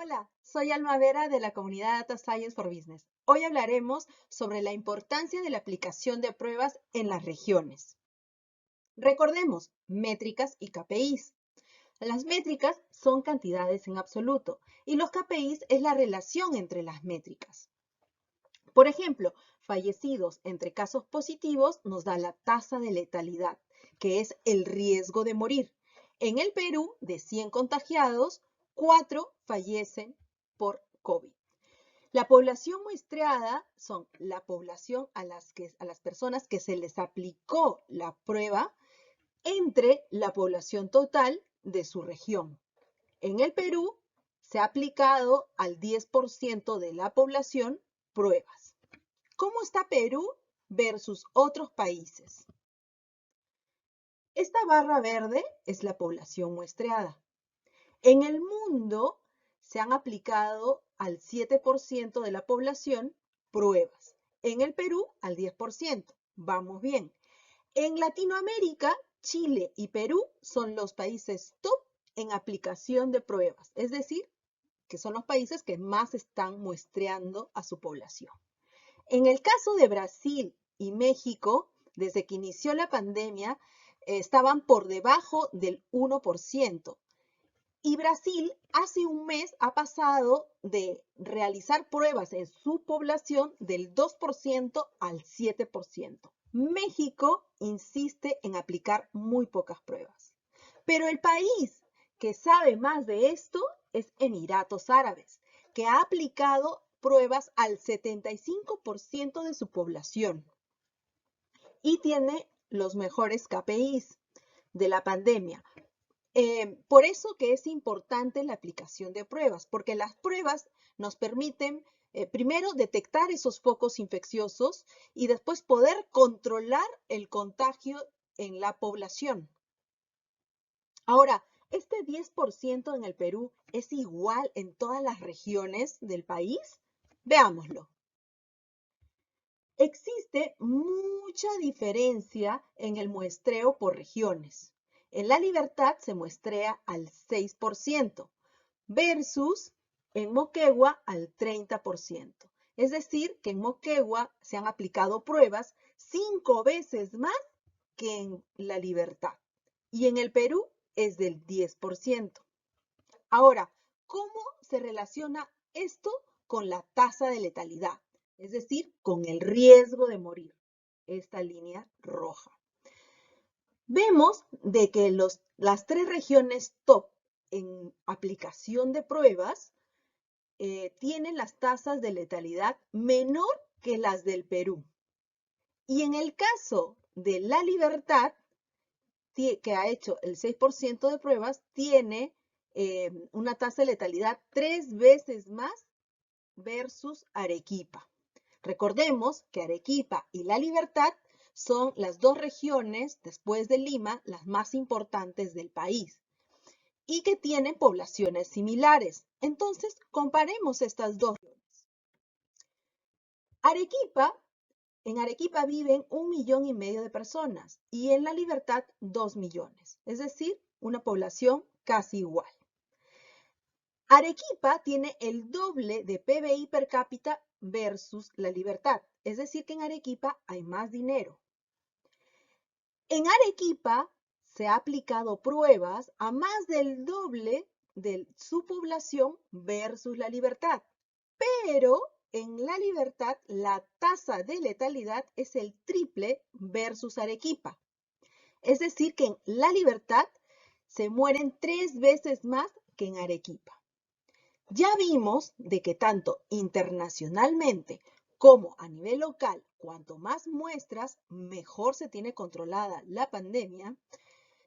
Hola, soy Alma Vera de la comunidad Data Science for Business. Hoy hablaremos sobre la importancia de la aplicación de pruebas en las regiones. Recordemos, métricas y KPIs. Las métricas son cantidades en absoluto y los KPIs es la relación entre las métricas. Por ejemplo, fallecidos entre casos positivos nos da la tasa de letalidad, que es el riesgo de morir. En el Perú, de 100 contagiados, 4 fallecen por COVID. La población muestreada son la población a las personas que se les aplicó la prueba entre la población total de su región. En el Perú se ha aplicado al 10% de la población pruebas. ¿Cómo está Perú versus otros países? Esta barra verde es la población muestreada. En el mundo se han aplicado al 7% de la población pruebas. En el Perú al 10%. Vamos bien. En Latinoamérica, Chile y Perú son los países top en aplicación de pruebas, es decir, que son los países que más están muestreando a su población. En el caso de Brasil y México, desde que inició la pandemia, estaban por debajo del 1%. Y Brasil hace un mes ha pasado de realizar pruebas en su población del 2% al 7%. México insiste en aplicar muy pocas pruebas. Pero el país que sabe más de esto es Emiratos Árabes, que ha aplicado pruebas al 75% de su población y tiene los mejores KPIs de la pandemia. Por eso que es importante la aplicación de pruebas, porque las pruebas nos permiten primero detectar esos focos infecciosos y después poder controlar el contagio en la población. Ahora, ¿este 10% en el Perú es igual en todas las regiones del país? Veámoslo. Existe mucha diferencia en el muestreo por regiones. En La Libertad se muestrea al 6% versus en Moquegua al 30%. Es decir, que en Moquegua se han aplicado pruebas 5 veces más que en La Libertad. Y en el Perú es del 10%. Ahora, ¿cómo se relaciona esto con la tasa de letalidad? Es decir, con el riesgo de morir, esta línea roja. Vemos de que las 3 regiones top en aplicación de pruebas tienen las tasas de letalidad menor que las del Perú. Y en el caso de La Libertad, que ha hecho el 6% de pruebas, tiene una tasa de letalidad 3 veces más versus Arequipa. Recordemos que Arequipa y La Libertad son las 2 regiones, después de Lima, las más importantes del país y que tienen poblaciones similares. Entonces, comparemos estas 2 regiones. En Arequipa viven 1,5 millones de personas y en La Libertad 2 millones, es decir, una población casi igual. Arequipa tiene el doble de PBI per cápita versus La Libertad, es decir, que en Arequipa hay más dinero. En Arequipa se ha aplicado pruebas a más del doble de su población versus La Libertad, pero en La Libertad la tasa de letalidad es el triple versus Arequipa. Es decir, que en La Libertad se mueren 3 veces más que en Arequipa. Ya vimos de que tanto internacionalmente como a nivel local, cuanto más muestras, mejor se tiene controlada la pandemia.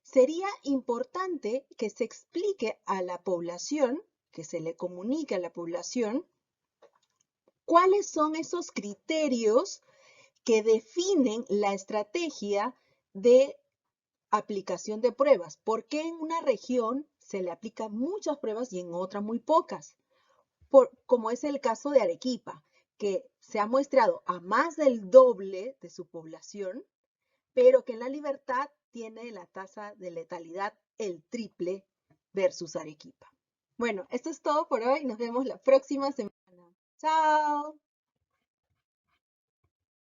Sería importante que se explique a la población, que se le comunique a la población, cuáles son esos criterios que definen la estrategia de aplicación de pruebas. ¿Por qué en una región se le aplican muchas pruebas y en otra muy pocas? Como es el caso de Arequipa, que se ha muestrado a más del doble de su población, pero que en La Libertad tiene la tasa de letalidad el triple versus Arequipa. Bueno, esto es todo por hoy. Nos vemos la próxima semana. Chao.